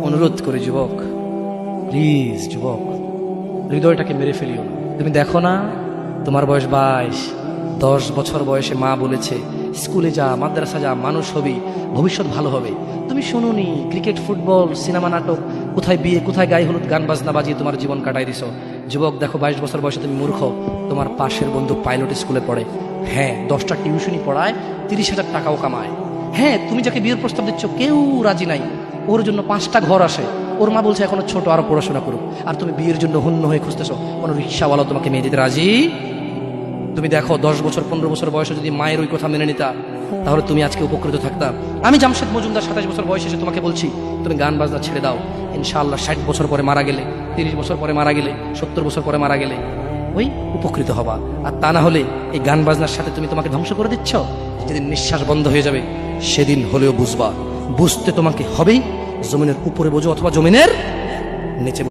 অনুরোধ করি যুবক, প্লিজ যুবক, হৃদয়টাকে মেরে ফেলিও না। তুমি দেখো না, তোমার বয়স 22, 10 বছর বয়সে মা বলেছে স্কুলে যা, মাদ্রাসা যা, মানুষ হবি, ভবিষ্যৎ ভালো হবে। তুমি শোনোনি, ক্রিকেট, ফুটবল, সিনেমা, নাটক, কোথায় বিয়ে, কোথায় গায়ে হলুদ, গান বাজনা বাজিয়ে তোমার জীবন কাটাই দিছো। যুবক দেখো, 22 বছর বয়সে তুমি মূর্খ। তোমার পাশের বন্ধু পাইলট স্কুলে পড়ে, হ্যাঁ 10টা টিউশনি পড়ায়, 30,000 টাকাও কামায়। হ্যাঁ, তুমি যাকে বিয়ের প্রস্তাব দিচ্ছ কেউ রাজি নাই, ওর জন্য 5টা ঘর আসে, ওর মা বলছে এখনো ছোট, আরো পড়াশোনা করুক, আর তুমি বিয়ের জন্য হন্য হয়ে খুঁজতেছো। কোনো রিক্সাওয়ালা তোমাকে মেয়ে দিতে রাজি? তুমি দেখো 10 বছর 15 বছর বয়সে যদি মায়ের ওই কথা মেনে নিতা, তাহলে তুমি আজকে উপকৃত থাকতা। আমি জামশেদ মজুমদার 27 বছর বয়সে এসে তোমাকে বলছি তুমি গান বাজনা ছেড়ে দাও। ইনশাআল্লাহ 60 বছর পরে মারা গেলে, 30 বছর পরে মারা গেলে, 70 বছর পরে মারা গেলে ওই উপকৃত হবা। আর তা না হলে এই গান বাজনার সাথে তুমি তোমাকে ধ্বংস করে দিচ্ছ। যেদিন নিঃশ্বাস বন্ধ হয়ে যাবে সেদিন হলেও বুঝবা, বুঝতে তোমাকে হবেই। জমিনের উপরে বোঝো অথবা জমিনের নিচে।